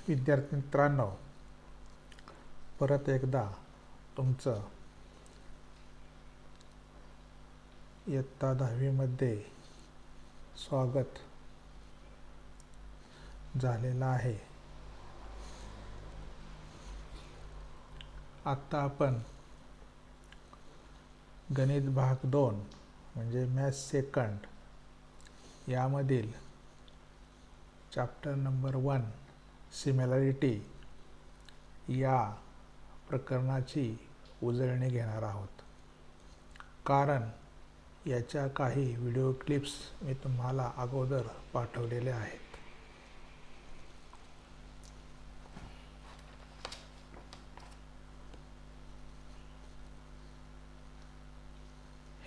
विद्यार्थी मित्रांनो, परत एकदा तुमचं इयत्ता 10वीमध्ये स्वागत झालेलं आहे. आत्ता आपण गणित भाग 2 म्हणजे मॅथ्स सेकंड यामधील चॅप्टर नंबर 1 सिमिलॅरिटी या प्रकरणाची उजळणी घेणार आहोत. कारण याच्या काही व्हिडिओ क्लिप्स मी तुम्हाला अगोदर पाठवलेले आहेत.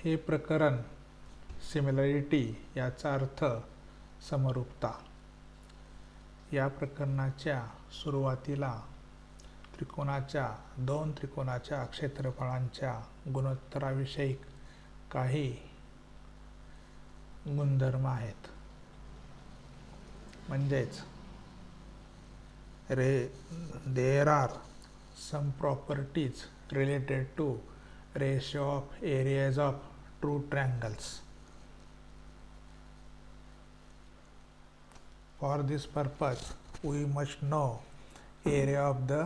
हे प्रकरण सिमिलॅरिटी याचा अर्थ समरूपता. या प्रकरणाच्या सुरुवातीला दोन त्रिकोणाच्या क्षेत्रफळांच्या गुणोत्तराविषयी काही गुणधर्म आहेत. म्हणजेच there are some properties related to ratio of areas of two triangles. For this purpose, we must know area of the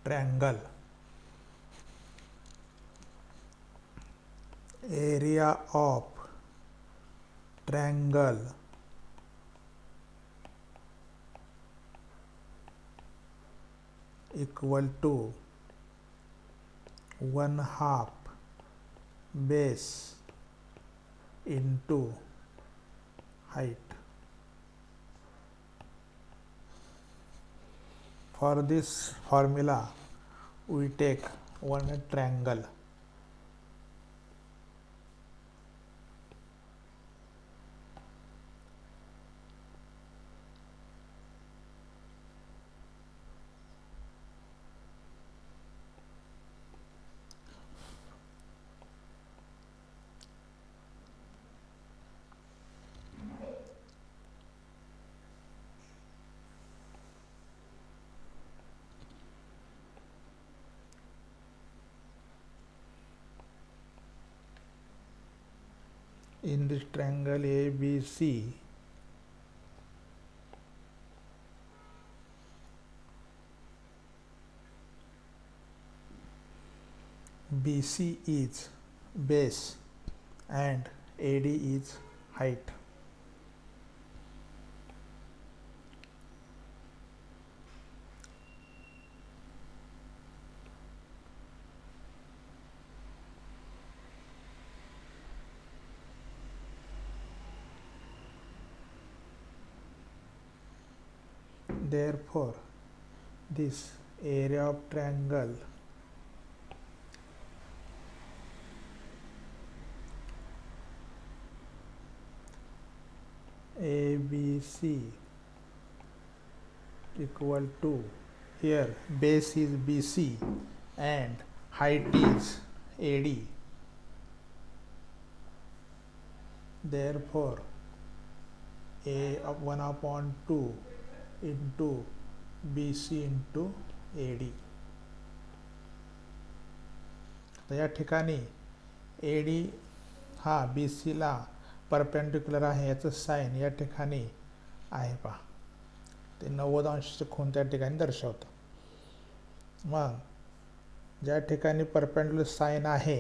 triangle. Area of triangle equal to 1/2 base into height. For this formula, we take one triangle. In this triangle ABC, BC is base and AD is height. Therefore, this area of triangle ABC equal to, here base is BC and height is AD. Therefore, A of 1/2 into BC into AD. तर या ठिकाणी AD हा BC ला perpendicular आहे. याचं sign या ठिकाणी आहे पहा, ते 90° कोन त्या ठिकाणी दर्शवतं. मग ज्या ठिकाणी परपेंडिक्युलर साइन आहे,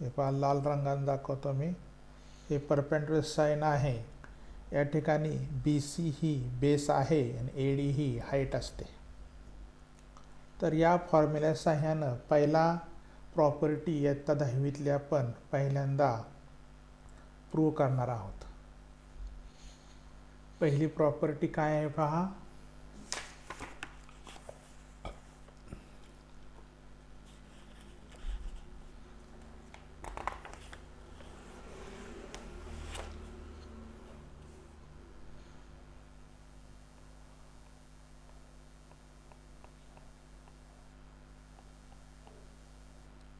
हे पहा लाल रंगाने दाखवतो मी, हे परपेंडिक्युलर साइन आहे. या ठिकाणी BC ही बेस आहे आणि AD ही हाईट असते. तर या फॉर्म्युला साह्यानं पहिला प्रॉपर्टी इयत्ता 10वीतली आपण पहिल्यांदा प्रूव्ह करणार आहोत. पहिली प्रॉपर्टी काय आहे पहा,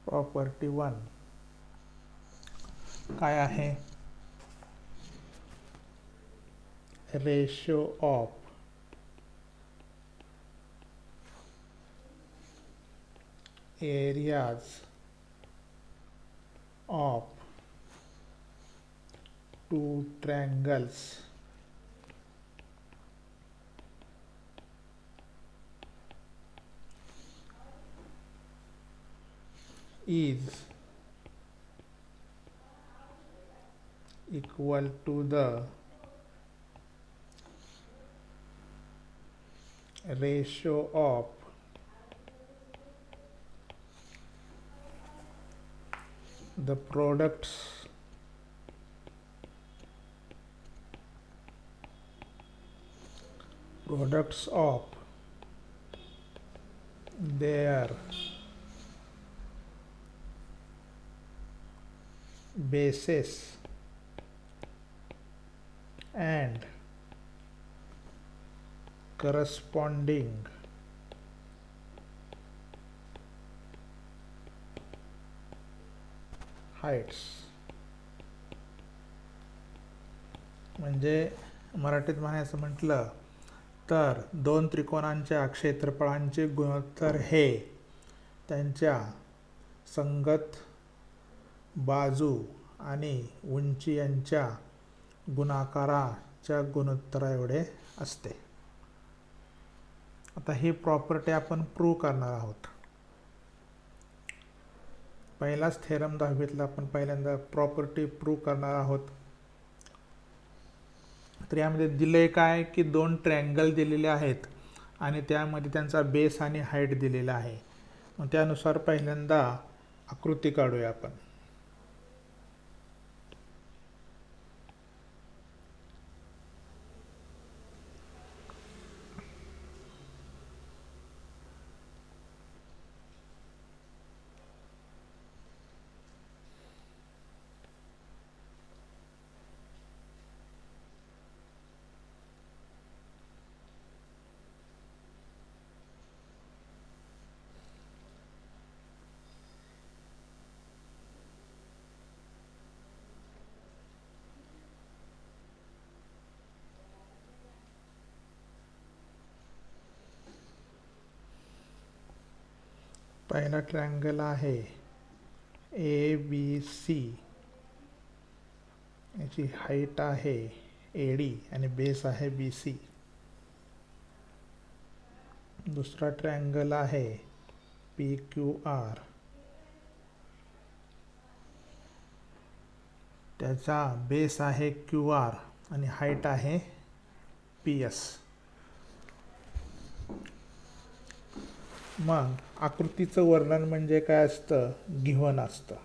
प्रॉपर्टी 1 काय आहे, ratio of areas of two triangles is equal to the ratio of the products of their bases and corresponding heights. म्हणजे मराठीत म्हणायचं म्हटलं तर दोन त्रिकोणांच्या क्षेत्रफळांचे गुणोत्तर हे त्यांच्या संगत बाजू आणि उंची यांच्या गुणाकाराच्या गुणोत्तरा एवढे असते. आता ही प्रॉपर्टी आपण प्रूव्ह करणार आहोत. पहिलाच थेरम 10वीतला आपण पहिल्यांदा प्रॉपर्टी प्रूव्ह करणार आहोत. तर यामध्ये दिले काय की दोन ट्रँगल दिलेले आहेत आणि त्यामध्ये त्यांचा बेस आणि हाईट दिलेला आहे. मग त्यानुसार पहिल्यांदा आकृती काढूया आपण. पहिला ट्रँगल आहे ABC, याची हाईट आहे AD आणि बेस आहे BC. दुसरा ट्रँगल आहे PQR, त्याचा बेस आहे QR आणि हाईट आहे PS. मग आकृतीचं वर्णन म्हणजे काय असतं, गिव्हन असतं.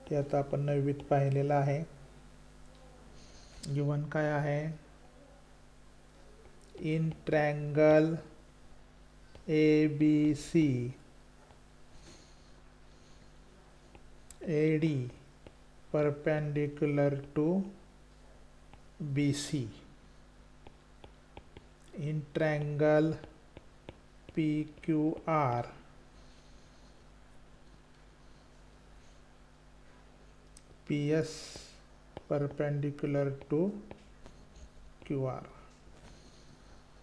ते आता आपण 9वीत पाहिलेलं आहे. गिव्हन काय आहे, in triangle ABC AD perpendicular to BC, in triangle PQR PS perpendicular to QR.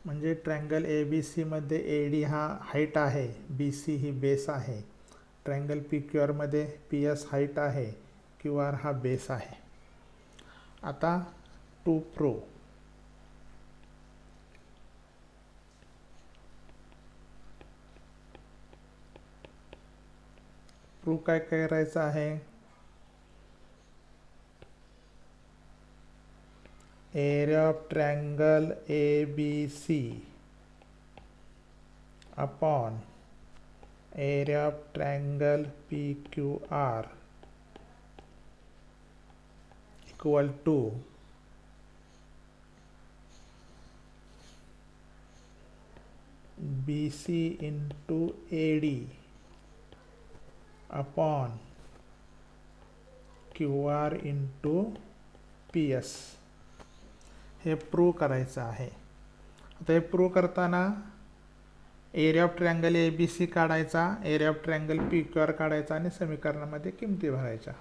म्हणजे ट्रँगल ABC मध्ये AD हा हाईट आहे, BC ही बेस आहे. ट्रँगल PQR मध्ये PS हाईट आहे, QR हा बेस आहे. आता टू प्रूव्ह, काय करायचं आहे, area of triangle ABC upon area of triangle PQR equal to BC into AD upon QR into PS. हे प्रूव्ह करायचं आहे. आता हे प्रूव्ह करताना एरिया ऑफ ट्रँगल ABC काढायचा, एरिया ऑफ ट्रँगल PQR काढायचा आणि समीकरणामध्ये किमती भरायच्या.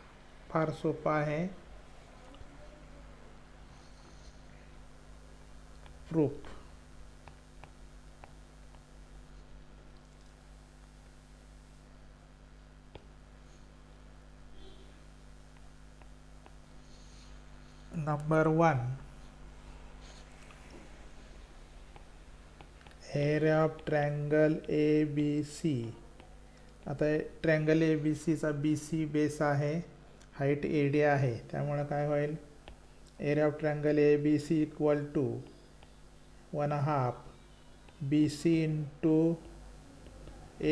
फार सोपं आहे. proof. Number 1, area of triangle ABC. आता ट्रँगल ABCचा BC बेस आहे, हाईट AD आहे, त्यामुळे काय होईल, area of triangle ABC equal to 1/2 BC into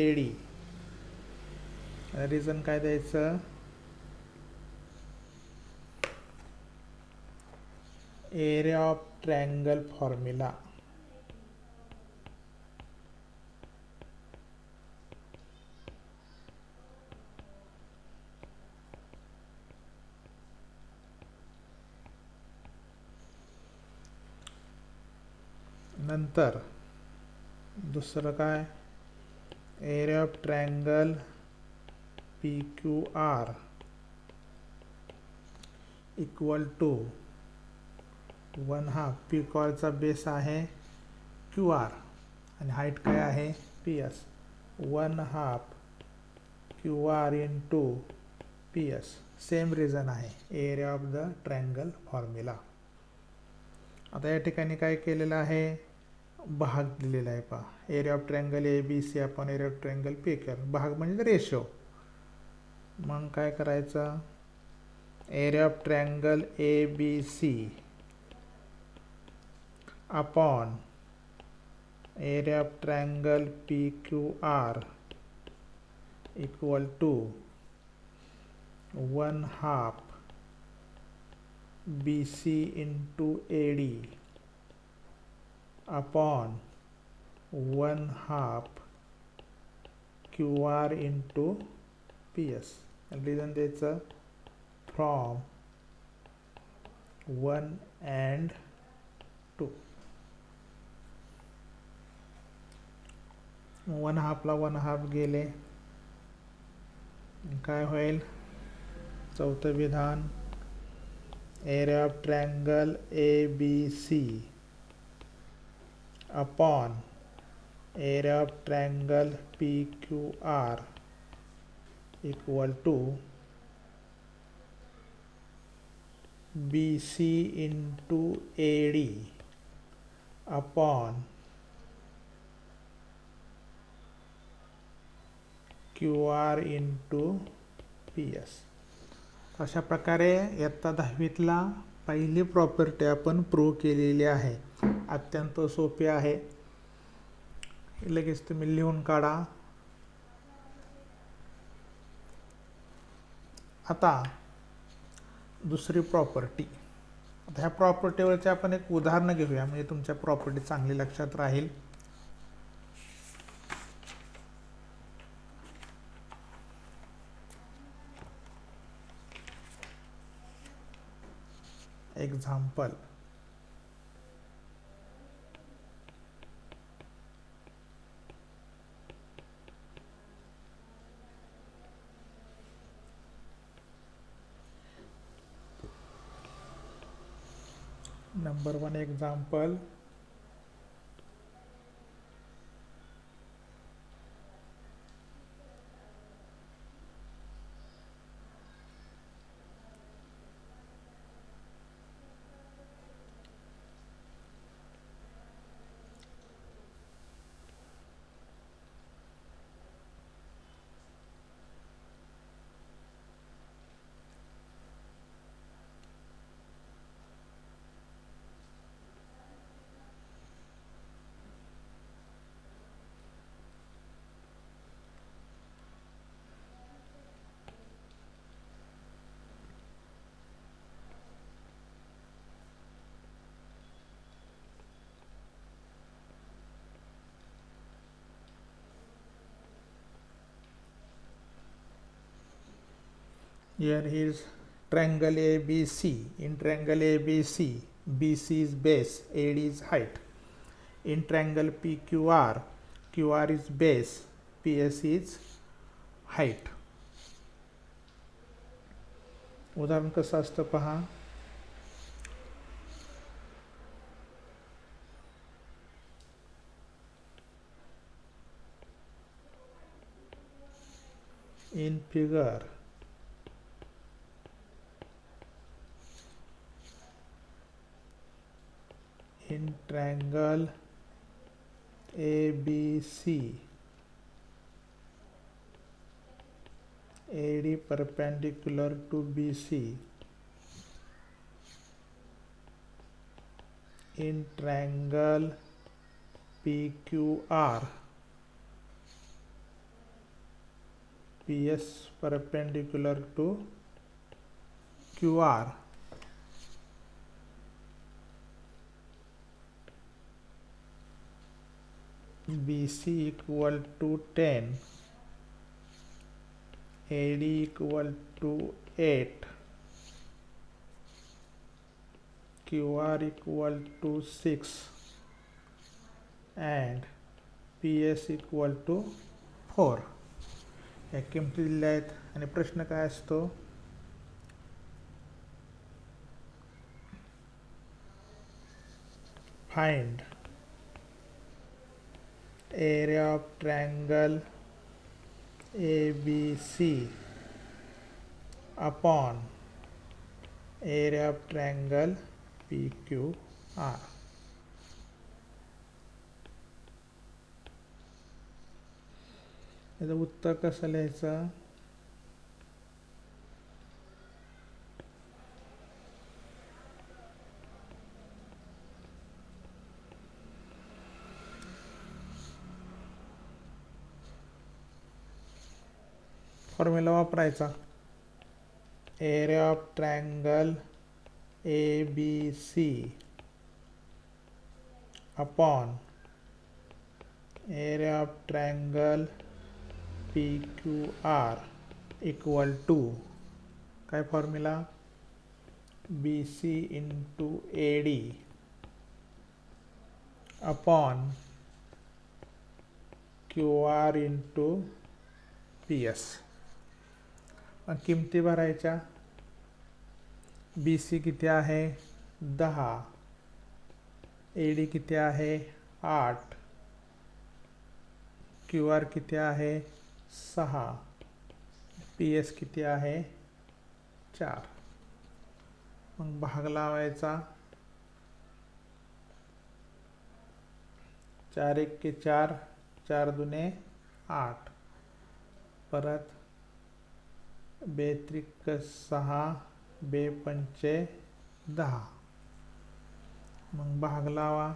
AD. Reason काय द्यायचं, एरिया ऑफ ट्रँगल फॉर्म्युला. नंतर दुसरं काय, area of triangle PQR equal to 1/2 PQRचा बेस आहे QR आणि हाईट काय आहे PS. 1/2 QR into PS. Same reason आहे, area of the triangle formula. आता या ठिकाणी काय केलेलं आहे, भाग दिलेला आहे पहा, एरिया ऑफ ट्रँगल ABC आपण एरिया ऑफ ट्रँगल PQR, भाग म्हणजे रेशो. मग काय करायचं, area of triangle ABC upon area of triangle PQR equal to 1/2 BC into AD upon 1/2 QR into PS. Reason द्यायचं फ्रॉम 1 and 2. 1/2 ला 1/2 गेले, काय होईल, चौथं विधान, area of triangle ABC upon area of triangle PQR equal to BC into AD upon QR into PS. अशा प्रकारे इयत्ता 10वीतला पहिली प्रॉपर्टी आपण प्रूव्ह केलेली आहे. अत्यंत सोपी आहे, लगेच तुम्ही लिहून काढा. आता दुसरी प्रॉपर्टी, आता ह्या प्रॉपर्टीवरचे आपण एक उदाहरण घेऊया, म्हणजे तुमच्या प्रॉपर्टी चांगली लक्षात राहील. Example, number 1 example, here is triangle ABC. In triangle ABC, BC is base, AD is height. In triangle PQR, QR is base, PS is height. उदाहरण कसं असतं पहा, In figure, in triangle ABC, AD perpendicular to BC, in triangle PQR, PS perpendicular to QR, BC equal to 10, AD equal to 8, QR equal to 6 and PS equal to 4. या किमती दिल्या आहेत आणि प्रश्न काय असतो, find area of triangle ABC upon area of triangle PQR. याचं उत्तर कसं लिहायचं, फॉर्म्युला वापरायचा, area of triangle ABC upon area of triangle PQR equal to काय formula, BC into AD upon QR into PS. मग किमती भरायच्या, BC किती आहे 10, AD किती आहे 8, QR किती आहे 6, PS किती आहे 4. मग भाग लावायचा, 4 1 4, 4 2 8, परत 2 3 6, 2 5 10. मग भाग लावा,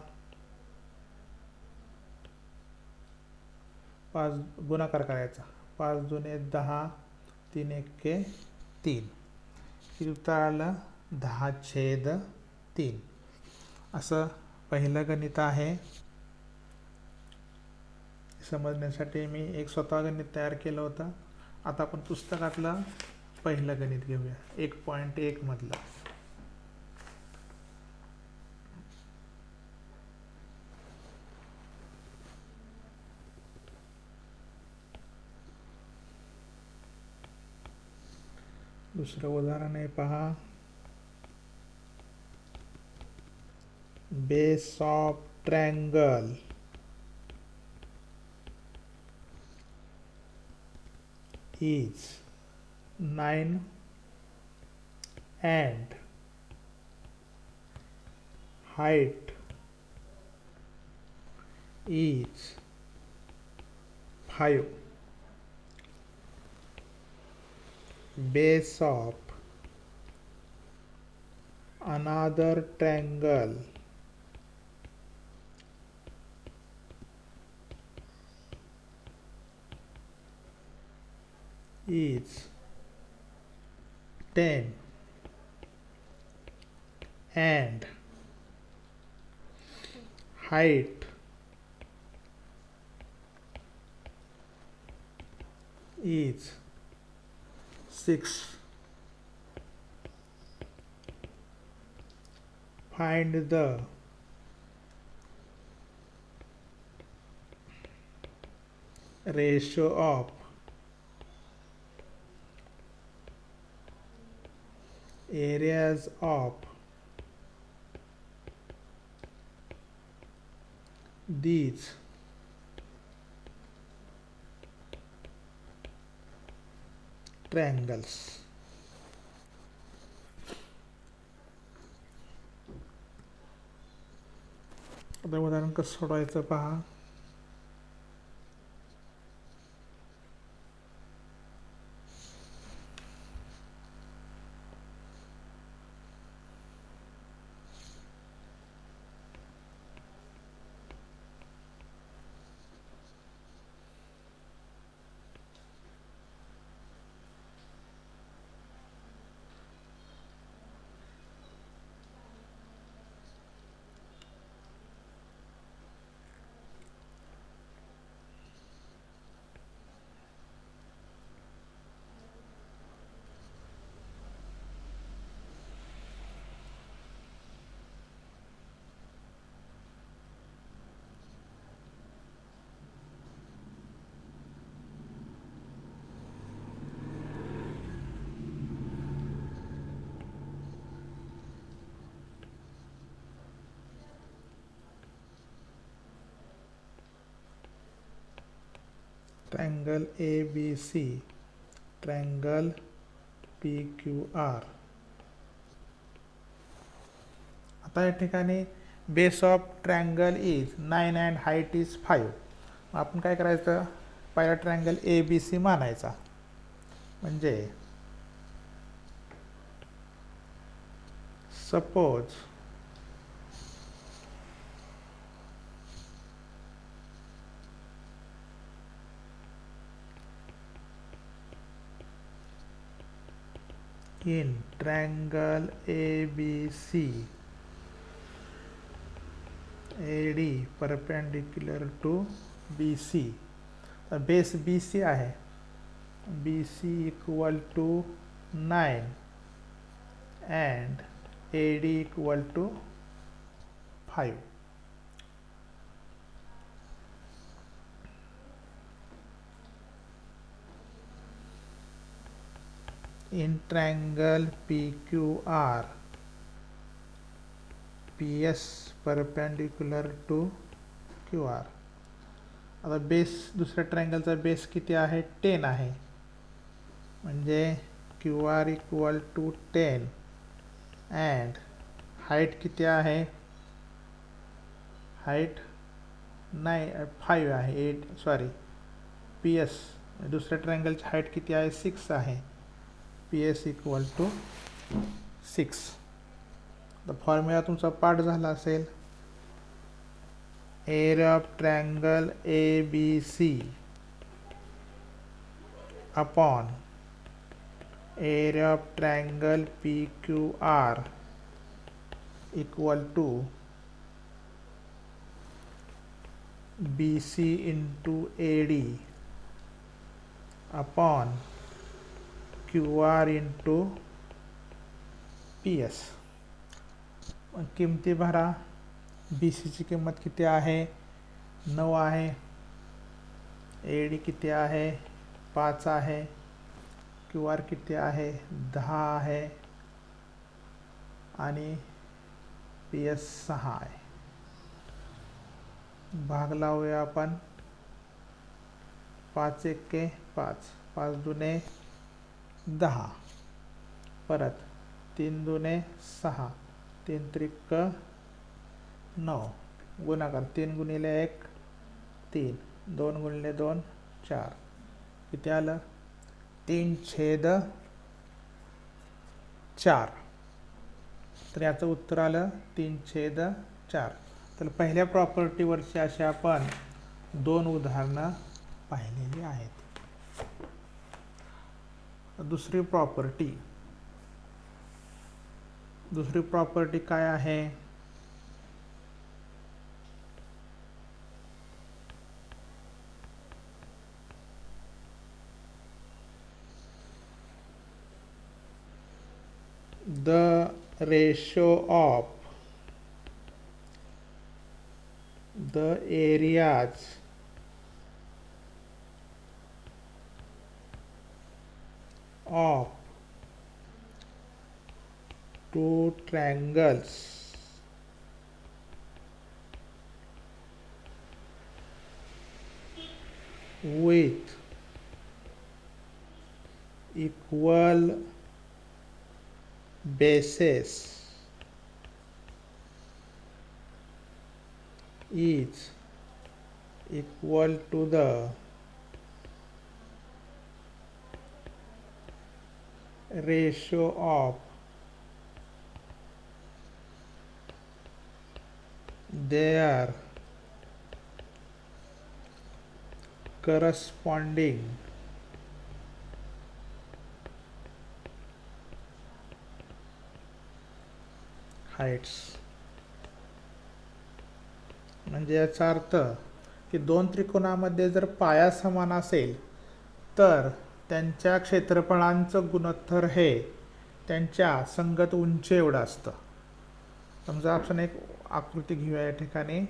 5 गुणाकार करायचा, 5 2 10, 3 1 3, किती उत्तर आलं 10/3. असं पहिलं गणित आहे. समजण्यासाठी मी एक स्वतः गणित तयार केलं होतं. आता आपण पुस्तकातलं पहिलं गणित घेऊया, 1.1 मधलं. दुसरं उदाहरण आहे पहा, base of triangle is 9 and height is 5. Base of another triangle is 10 and height is 6. Find the ratio of areas of these triangles. आता उदाहरण कसं सोडवायचं पहा. Triangle ABC, triangle PQR. आता या ठिकाणी base of triangle is 9 and height is 5. आपण काय करायचं, पहिला ट्रायंगल ABC मानायचा. म्हणजे suppose in triangle ABC, AD perpendicular to BC. तर बेस BC आहे, BC equal to 9 and AD equal to 5. In triangle PQR, PS perpendicular to QR. आता base, दुसऱ्या ट्रायंगलचा बेस किती आहे, 10 आहे. म्हणजे QR equal to 10 and height किती आहे, हाईट 5 आहे, PS दुसऱ्या ट्रायंगलची हाईट किती आहे, 6 आहे. PS equal to 6. तर फॉर्म्युला तुमचा पाठ झाला असेल. Area of triangle ABC upon area of triangle PQR equal to BC into AD upon QR into PS. किमती भरा. BCची किंमत किती आहे, 9 आहे. AD किती आहे, 5 आहे. QR किती आहे, 10 आहे. आणि PS 6 आहे. भाग लावूया आपण. 5 एके 5, 5 दुने 10, परत 3 दुने 6, 3 त्रिक 9, गुणाकार 3 गुणिले 1 3, 2 गुणिले 2 4. किती आलं, 3/4. तर याचं उत्तर आलं 3/4. तर पहिल्या प्रॉपर्टीवरची अशी आपण 2 उदाहरणं पाहिलेली आहेत. दुसरी प्रॉपर्टी काय आहे, the ratio of the areas of two triangles with equal bases is equal to the ratio of their corresponding heights. म्हणजे याचा अर्थ की दोन त्रिकोणामध्ये जर पाया समान असेल तर त्यांच्या क्षेत्रफळांचं गुणोत्तर हे त्यांच्या संगत उंची एवढं असतं. समजा आपण एक आकृती घेऊया या ठिकाणी.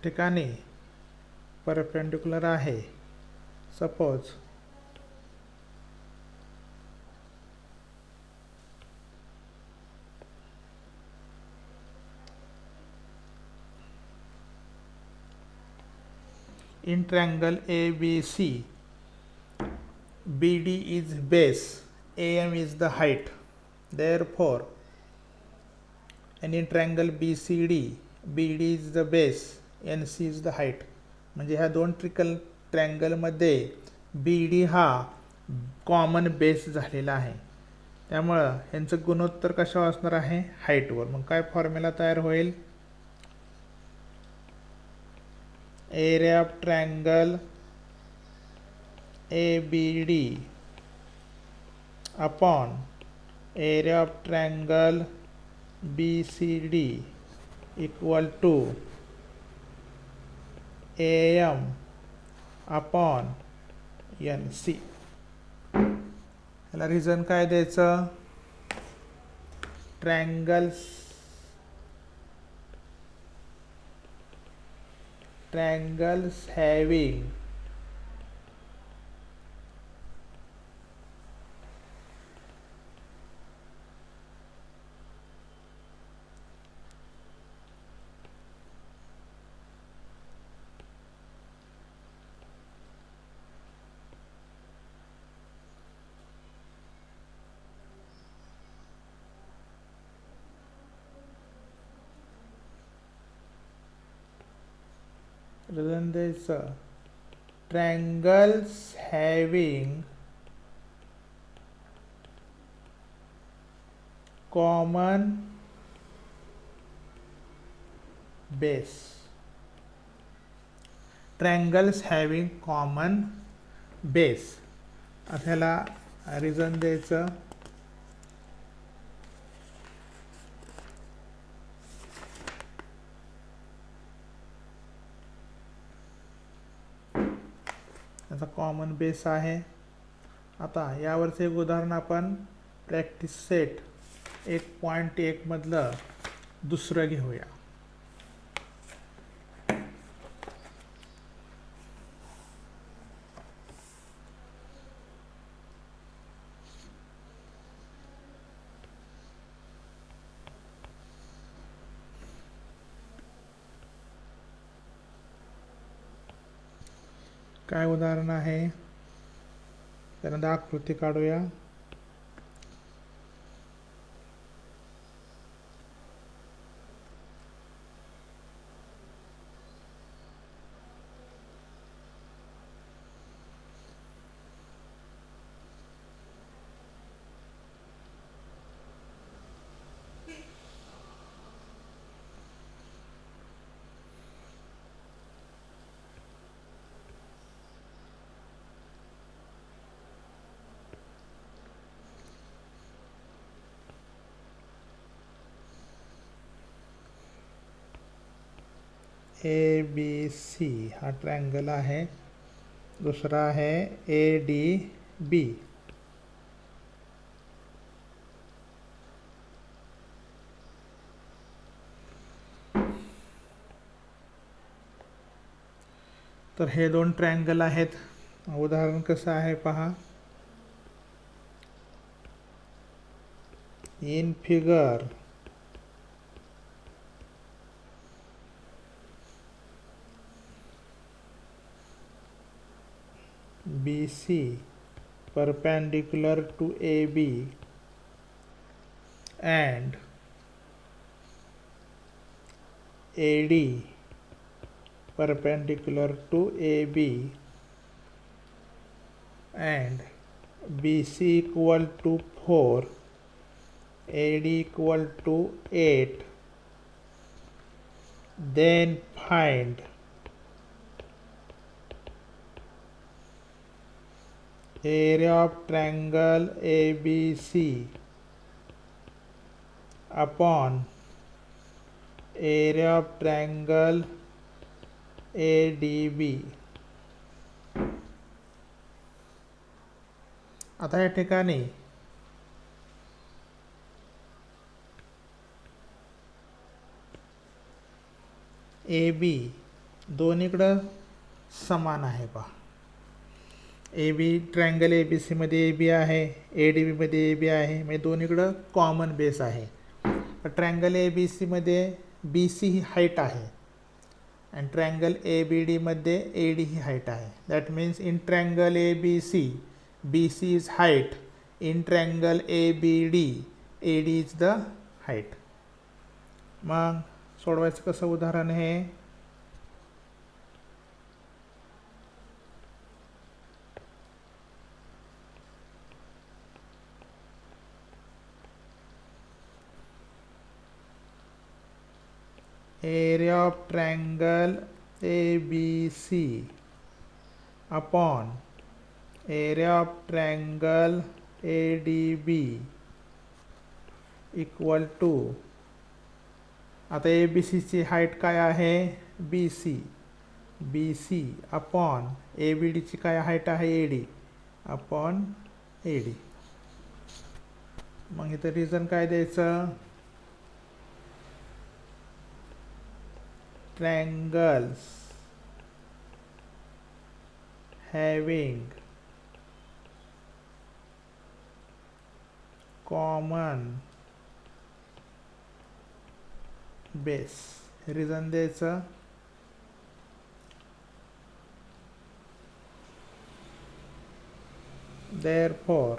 ठिकाणी परपेंडिक्युलर आहे. Suppose in triangle ABC, BD is base, AM is the height. Therefore, and in triangle BCD, BD is the base, NC is the height. म्हणजे ह्या दोन ट्रँगलमध्ये BD हा कॉमन बेस झालेला आहे. त्यामुळं ह्यांचं गुणोत्तर कशावर असणार आहे? हाईटवर. मग काय फॉर्म्युला तयार होईल? Area of triangle ABD upon area of triangle BCD equal to AM upon NC. याला रिझन काय द्यायचं? Triangles having triangles having common base. Triangles having common base. आपल्याला रिझन द्यायचं. कॉमन बेस आहे आता यावरचं एक उदाहरण आपण प्रॅक्टिस सेट 1.1 मधलं दुसरं घेऊया. काय उदाहरण आहे, त्यानंतर आकृती काढूया. ABC हा ट्रायंगल आहे. दुसरा आहे ADB. तर हे दोन ट्रायंगल आहेत. उदाहरण कसं आहे पहा. In figure BC perpendicular to AB and AD perpendicular to AB and BC equal to 4, AD equal to 8, then find area of triangle ABC upon area of triangle ADB. आता या ठिकाणी AB दोन्हीकडं समान आहे पहा. AB ट्रायंगल ABC मध्ये AB आहे, ADB मध्ये AB आहे, म्हणजे दोन्हीकडं कॉमन बेस आहे. ट्रायंगल ABC मध्ये BC ही हाईट आहे आणि ट्रायंगल ABD मध्ये AD ही हाईट आहे. That means in triangle ABC BC is height, in triangle ABD AD is the height. मग सोडवायचं कसं उदाहरण हे. area of triangle ABC upon area of triangle ADB equal to, आता ABC ची height काय आहे BC, BC अपॉन ABD ची काय हाईट आहे AD अपॉन AD. मग इथं रिझन काय द्यायचं. triangles having common base. Reason द्यायचं. therefore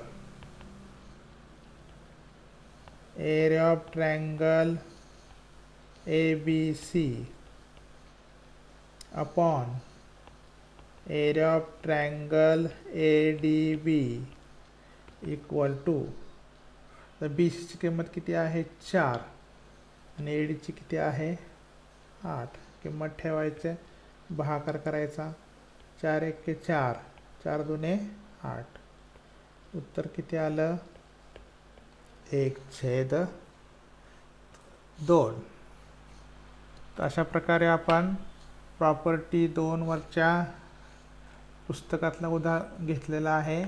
area of triangle ABC upon area of triangle ADB equal to, तर BC ची किंमत किती आहे 4 आणि AD ची किती आहे 8. किंमत ठेवायचे, भागाकार करायचा. 4 1 4, 4 2 8. उत्तर किती आलं 1/2. तर अशा प्रकारे आपण प्रॉपर्टी 2 वरच्या पुस्तकातला घेतलेला आहे.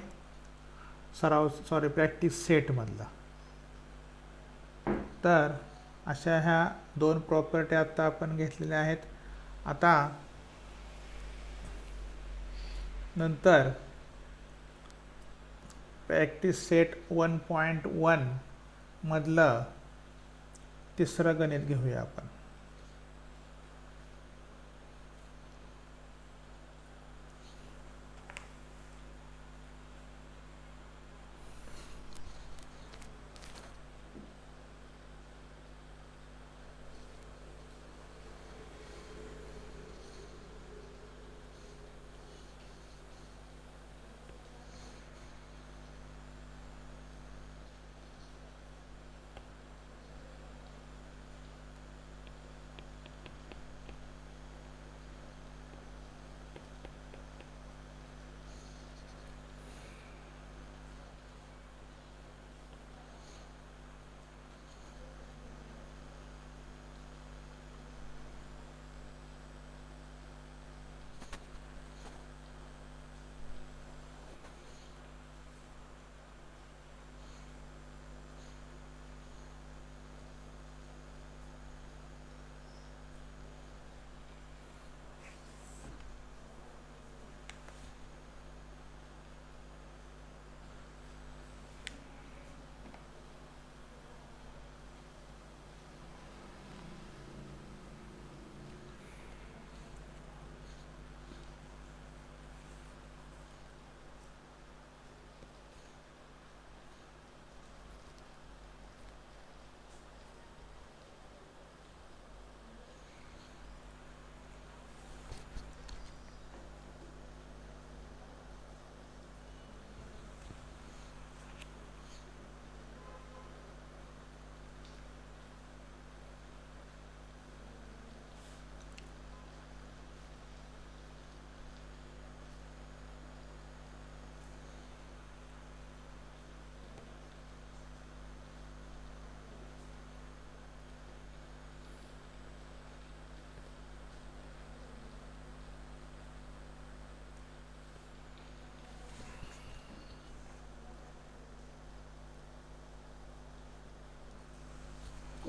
प्रॅक्टिस सेटमधला. तर अशा ह्या दोन प्रॉपर्टी आता आपण घेतलेल्या आहेत. आता नंतर प्रॅक्टिस सेट 1.1 मधलं तिसरं गणित घेऊया आपण.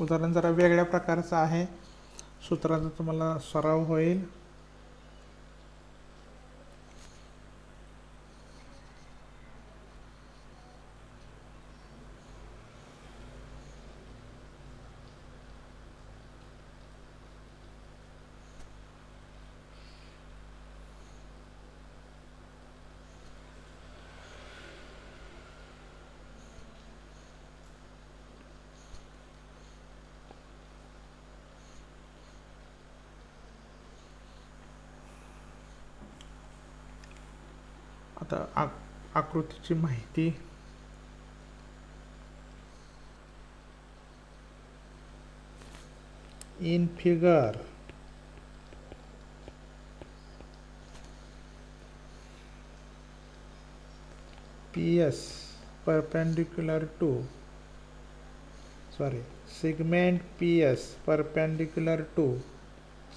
उदाहरण जरा वेगळ्या प्रकारचं आहे, सूत्राचा तुम्हाला सराव होईल. आता आकृतीची माहिती. In figure PS perpendicular to segment PS perpendicular to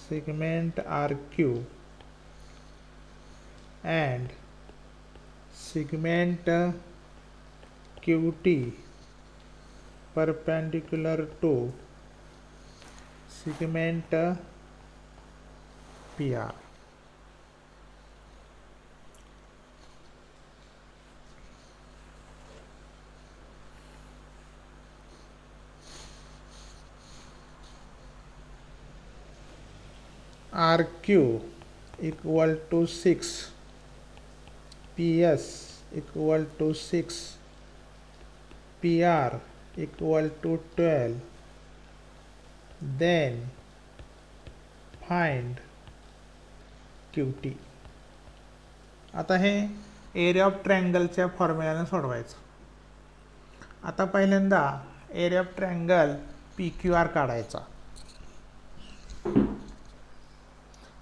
segment RQ and segment QT perpendicular to segment PR. RQ equal to 6, PS equal to 6, PR equal to 12. Then find QT. आता हे एरिया ऑफ ट्रायंगलच्या फॉर्म्युल्याने सोडवायचं. आता पहिल्यांदा area of triangle PQR काढायचा.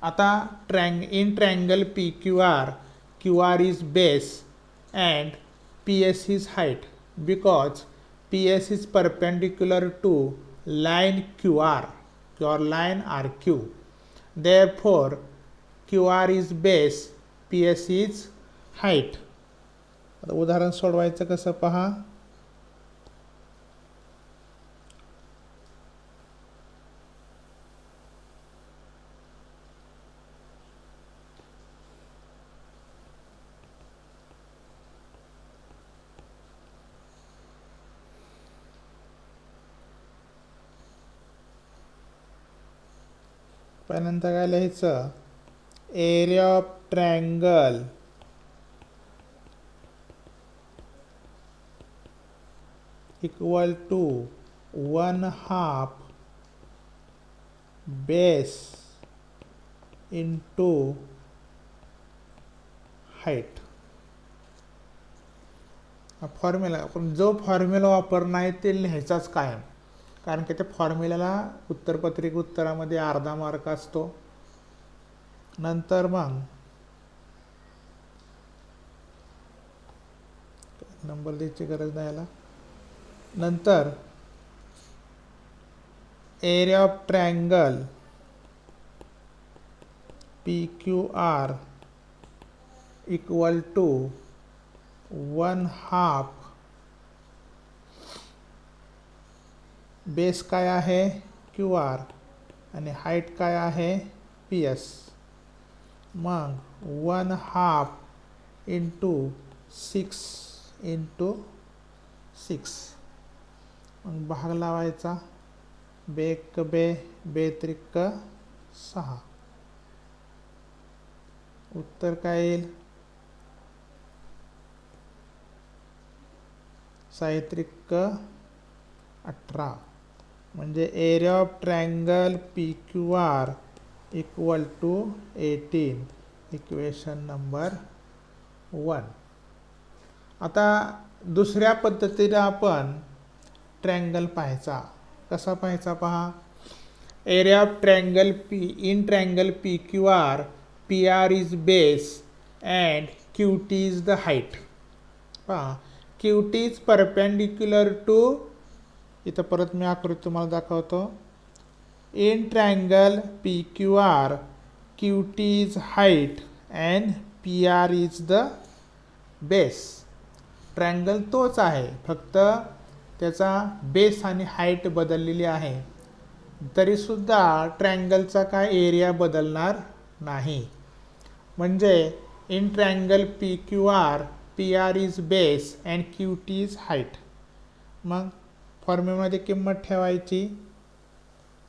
आता in triangle PQR, QR is base and PS is height because PS is perpendicular to line QR, your line RQ. Therefore, QR is base, PS is height. आता उदाहरण सोडवायचं कसं पहा. पहिल्यांदा काय लिहायचं, area of triangle equal to 1/2 base into height. Formula आपण जो formula वापरणार आहे ते लिहायचाच कायम, कारण की त्या फॉर्म्युल्याला उत्तरपत्रिका उत्तरामध्ये अर्धा मार्क असतो. नंतर मग नंबर द्यायची गरज नाही याला. नंतर area of triangle PQR equal to 1/2 base काय आहे QR आणि हाईट काय आहे PS. मग 1/2 इंटू 6 इंटू 6. मग भाग लावायचा, बेक बे बेत्रिक 6. उत्तर काय येईल, साहित्रिक 18. म्हणजे area of triangle PQR equal to 18. Equation number 1. आता दुसऱ्या पद्धतीने आपण ट्रायंगल पाहायचा. कसा पाहायचा पहा. Area of triangle in triangle PQR, PR is base and QT is the height. पहा, QT इज परपेंडिक्युलर टू, इथं परत मी आकृती तुम्हाला दाखवतो. In triangle PQR, QT is height and PR is the base. Triangle तोच आहे, फक्त त्याचा बेस आणि हाईट बदललेली आहे. तरीसुद्धा ट्रायंगलचा काय एरिया बदलणार नाही. म्हणजे in triangle PQR, PR is base and QT is height. मग फॉर्म्युलामध्ये किंमत ठेवायची.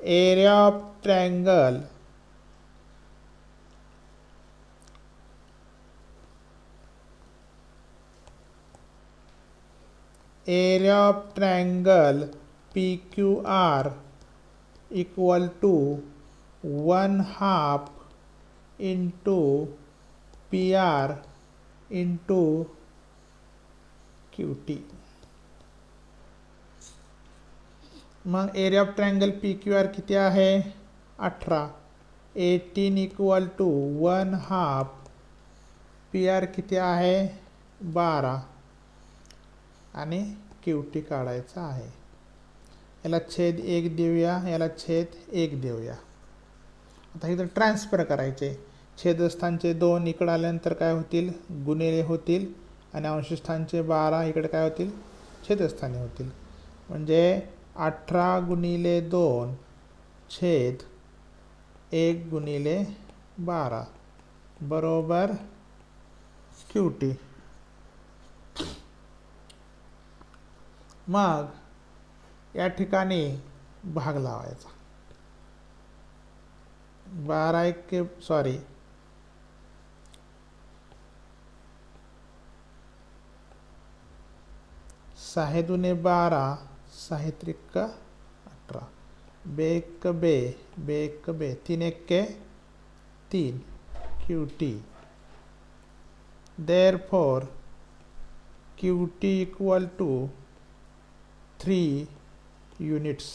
Area of triangle PQR equal to 1/2 into PR into QT. मग एरिया ऑफ ट्रायंगल PQR किती आहे, 18. 18 इक्वल टू 1/2. PR किती आहे, 12. आणि QT काढायचा आहे. याला छेद 1 देऊया, याला छेद 1 देऊया. आता इथं ट्रान्सफर करायचे. छेदस्थानचे 2 इकडे आल्यानंतर काय होतील, गुणिले होतील, आणि अंशस्थानचे 12 इकडे काय होतील, छेदस्थानी होतील. म्हणजे 18 गुणिले 2 छेद 1 गुणिले 12 बरोबर QT. मग या ठिकाणी भाग लावायचा. 6 दुने 12, 6 त्रिक 18. बेक बे 3 1 3 QT. Therefore QT equal to 3 units.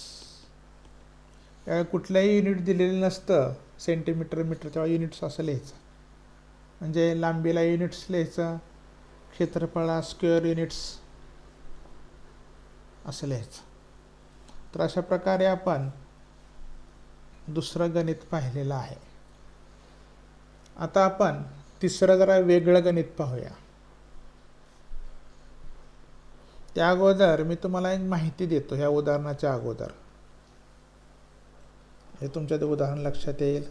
कुठल्याही युनिट दिलेलं नसतं, सेंटीमीटर मीटर, तेव्हा युनिट्स असं लिहायचं. म्हणजे लांबीला युनिट्स लिहायचं, क्षेत्रफळा स्क्वेअर युनिट्स असं लिहायचं. तर अशा प्रकारे आपण दुसरं गणित पाहिलेलं आहे. आता आपण तिसरं जरा वेगळं गणित पाहूया. त्या अगोदर मी तुम्हाला एक माहिती देतो ह्या उदाहरणाच्या अगोदर. हे तुमच्या ते उदाहरण लक्षात येईल.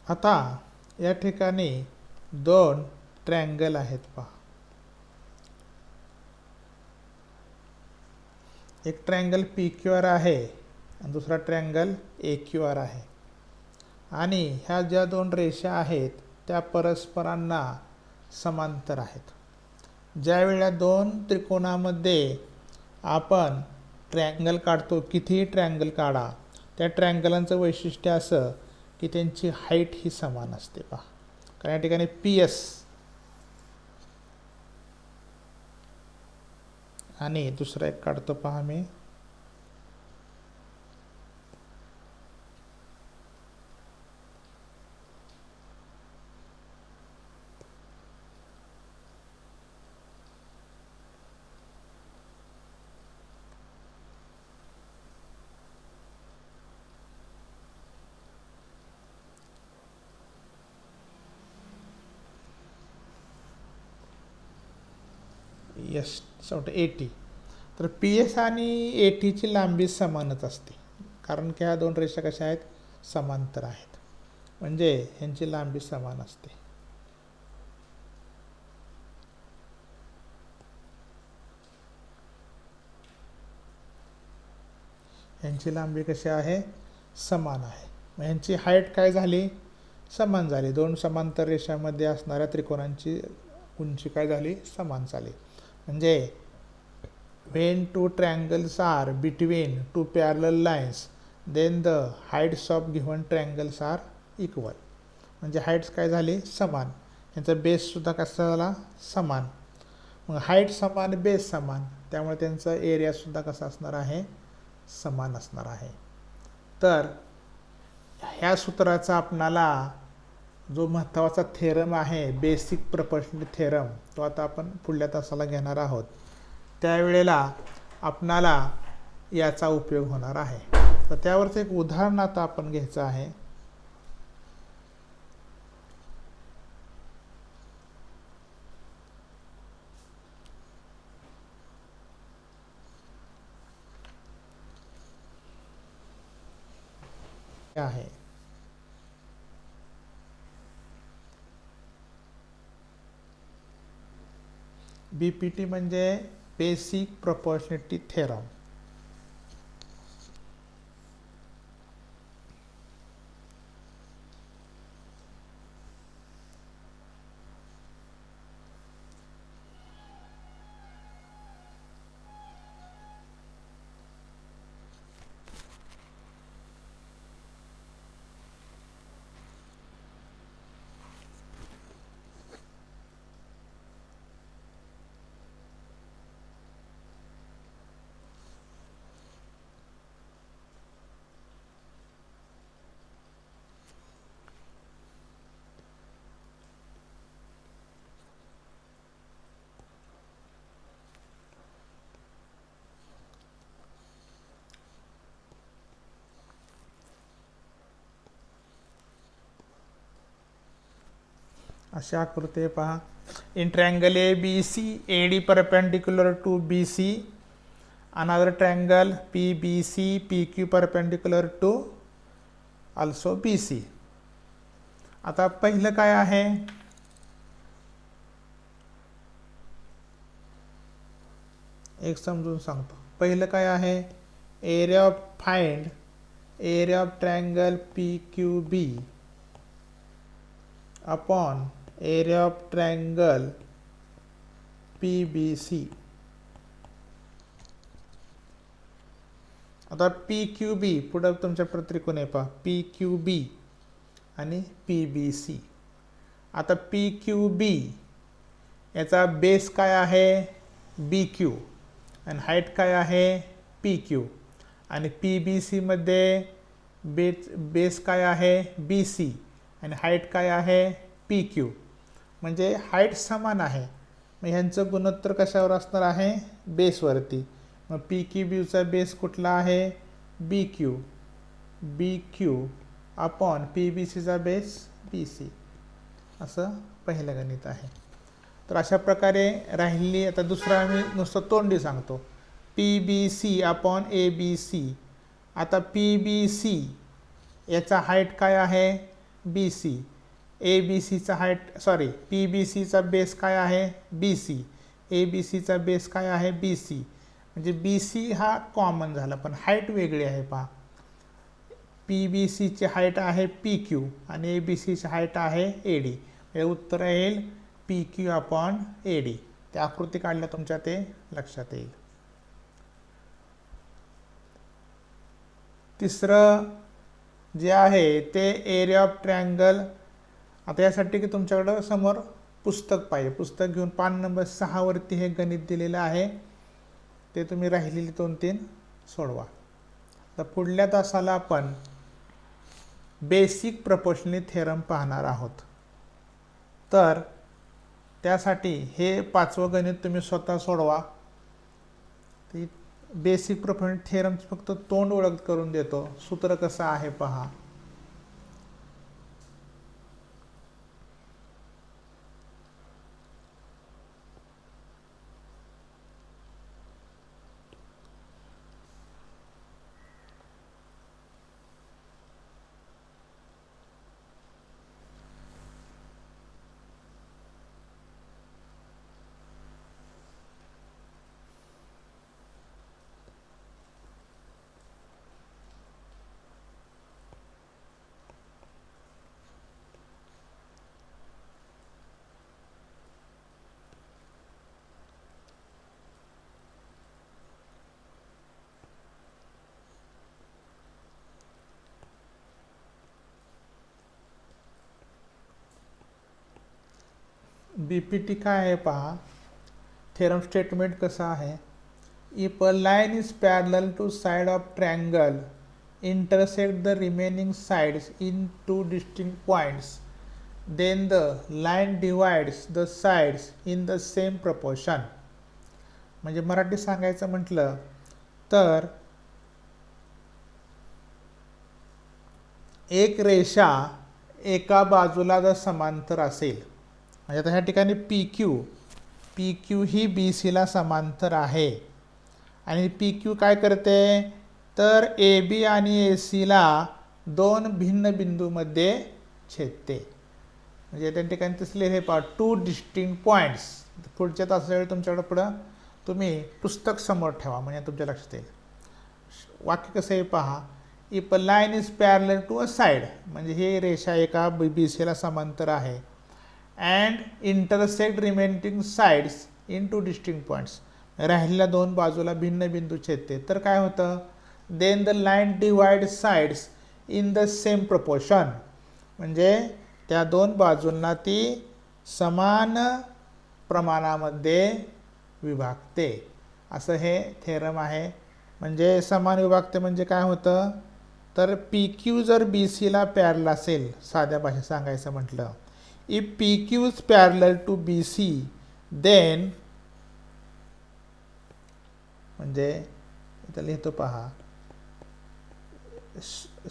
आता या ठिकाणी दोन ट्रँगल आहेत पहा. एक ट्रँगल पी क्यू आर आहे आणि दुसरा ट्रँगल ए क्यू आर आहे. आणि ह्या ज्या दोन रेषा आहेत त्या परस्परांना समांतर आहेत. ज्यावेळेला दोन त्रिकोणामध्ये आपण ट्रँगल काढतो, कितीही ट्रँगल काढा, त्या ट्रँगलांचं वैशिष्ट्य असं की त्यांची हाईट ही समान असते पहा. कारण या ठिकाणी पी एस आणि दुसरा एक काढतो पहा मी. S A T. तर पी एस आणि ए टीची लांबी समानच असते, कारण की ह्या दोन रेषा कशा आहेत, समांतर आहेत, म्हणजे ह्यांची लांबी समान असते. ह्यांची लांबी कशी आहे, समान आहे. मग ह्यांची हाईट काय झाली, समान झाली. दोन समांतर रेषामध्ये असणाऱ्या त्रिकोणांची उंची काय झाली, समान झाली. म्हणजे when two triangles are between two parallel lines then the heights of given triangles are equal. म्हणजे हाईट्स काय झाली, समान. यांचा बेससुद्धा कसा झाला, समान. मग हाईट समान, बेस समान, त्यामुळे त्यांचा एरियासुद्धा कसा असणार आहे, समान असणार आहे. तर ह्या सूत्राचा आपणाला जो महत्त्वाचा थेरम आहे, बेसिक प्रॉपर्शनॅलिटी थेरम, तो आता आपण पुढल्या तासाला घेणार आहोत. त्यावेळेला आपणाला याचा उपयोग होणार आहे. तर त्यावरचं एक उदाहरण आता आपण घ्यायचं आहे. आहे BPT म्हणजे बेसिक प्रॉपर्शनॅलिटी थेरम. अशी आकृती पहा. In triangle ABC AD perpendicular to BC, another triangle PBC PQ perpendicular to also BC. आता पहिलं काय आहे, एक समजून सांगतो. पहिलं काय आहे, area of find area of triangle PQB upon area of triangle PBC. आता PQB पुढं तुमच्या त्रिकोण आहे पहा, PQB आणि PBC. आता PQB याचा बेस काय आहे BQ आणि हाईट काय आहे PQ, आणि PBC मध्ये बेस काय आहे BC आणि हाईट काय आहे PQ. म्हणजे हाईट समान आहे, मग ह्यांचं गुणोत्तर कशावर असणार आहे बेसवरती. मग PQBचा बेस कुठला आहे BQ अपॉन PBCचा बेस BC. असं पहिलं गणित आहे. तर अशा प्रकारे राहिली. आता दुसरा आम्ही नुसतं तोंडी सांगतो, PBC अपॉन ABC. आता PBC याचा हाईट काय आहे BC, ABCचा हाईट PBCचा बेस काय आहे BC, ABCचा बेस काय आहे BC. म्हणजे BC हा कॉमन झाला, पण हाईट वेगळी आहे पहा. PBCची हाईट आहे PQ आणि ABCची हाईट आहे AD. हे उत्तर येईल PQ अपॉन AD. ते आकृती काढल्या तुमच्या ते लक्षात येईल. तिसरं जे आहे ते एरिया ऑफ ट्रायंगल. आता यासाठी की तुमच्याकडं समोर पुस्तक पाहिजे, पुस्तक घेऊन पान नंबर 6 वरती हे गणित दिलेलं आहे, ते तुम्ही राहिलेली 2-3 सोडवा. तर पुढल्या तासाला आपण बेसिक प्रपोर्शनल थेरम पाहणार आहोत. तर त्यासाठी हे 5वं गणित तुम्ही स्वतः सोडवा. बेसिक प्रपोर्शनल थेरम फक्त तोंड ओळख करून देतो, सूत्र कसं आहे पहा. BPT काय आहे पहा. थेरम स्टेटमेंट कसं आहे, if a line is parallel to side of triangle intersect the remaining sides in two distinct points, then the line divides the sides in the same proportion. म्हणजे मराठी सांगायचं म्हटलं तर एक रेषा एका बाजूला जर समांतर असेल, म्हणजे आता ह्या ठिकाणी PQ ही BCला समांतर आहे, आणि PQ काय करते तर AB आणि ACला 2 भिन्न बिंदूमध्ये छेदते. म्हणजे त्या ठिकाणी तसले हे पहा, 2 डिस्टिंक्ट पॉईंट्स. पुढच्या तासावेळी तुमच्याकडे पुढं तुम्ही पुस्तक समोर ठेवा, म्हणजे तुमच्या लक्षात येईल. वाक्य कसं आहे पहा, if a line is parallel to a side, म्हणजे ही रेषा एका BCला समांतर आहे, and intersect remaining sides in 2 distinct points, राहिलेल्या 2 बाजूला भिन्न बिंदू छेदते, तर काय होतं then the line divide sides in the same proportion. म्हणजे त्या 2 बाजूंना ती समान प्रमाणामध्ये विभागते, असं हे थेरम आहे. म्हणजे समान विभागते म्हणजे काय होतं तर PQ जर BCला पॅरल असेल, साध्या भाषेत सांगायचं म्हटलं, if PQ is parallel to BC then, म्हणजे इथं लिहितो पहा,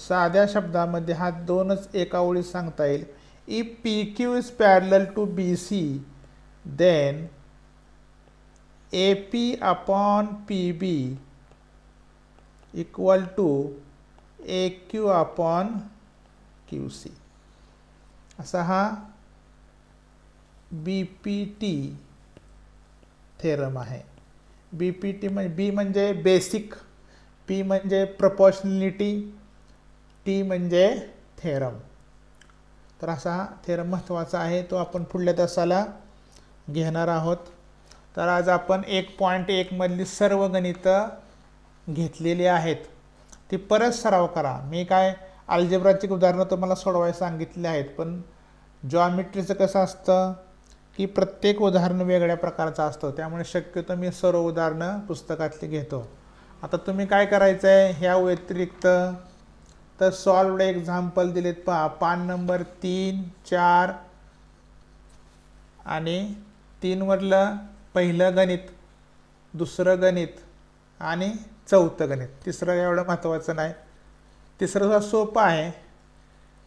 साध्या शब्दामध्ये हा 2च एका ओळीत सांगता येईल. if PQ is parallel to BC, then AP upon PB equal to AQ upon QC. असा हा BPT थेरम आहे. BPT म्हणजे B म्हणजे बेसिक, P म्हणजे प्रपोर्शनॅलिटी, T म्हणजे थेरम. तर असा थेरम महत्त्वाचा आहे, तो आपण पुढल्या तासाला घेणार आहोत. तर आज आपण 1.1 मधली सर्व गणितं घेतलेली आहेत, ती परत सराव करा. मी काय अल्जेब्राची उदाहरणं तुम्हाला सोडवायला सांगितले आहेत, पण जॉमेट्रीचं कसं असतं की प्रत्येक उदाहरण वेगळ्या प्रकारचं असतं, त्यामुळे शक्यतो मी सर्व उदाहरणं पुस्तकातली घेतो. आता तुम्ही काय करायचं आहे, ह्या व्यतिरिक्त तर सॉल्व्ड एक्झाम्पल दिलेत पहा. पान नंबर 3, 4 आणि 3 वरलं पहिलं गणित, दुसरं गणित आणि चौथं गणित. तिसरं एवढं महत्त्वाचं नाही, तिसरं सोपं आहे.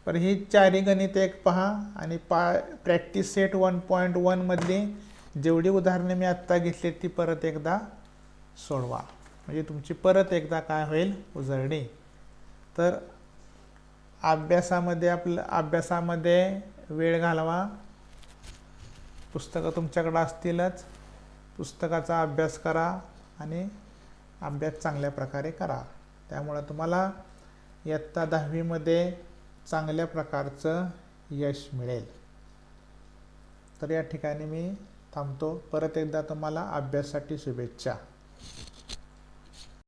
पण ही चारही गणित एक पहा आणि प्रॅक्टिस सेट 1.1 मधली जेवढी उदाहरणे मी आत्ता घेतली ती परत एकदा सोडवा, म्हणजे तुमची परत एकदा काय होईल, उजळणी. तर अभ्यासामध्ये वेळ घालवा. पुस्तकं तुमच्याकडे असतीलच, पुस्तकाचा अभ्यास करा आणि अभ्यास चांगल्या प्रकारे करा. त्यामुळे तुम्हाला इयत्ता 10वी मध्ये चांगल्या प्रकारचं यश मिळेल. तर या ठिकाणी मी थांबतो. परत एकदा तुम्हाला अभ्यासासाठी शुभेच्छा.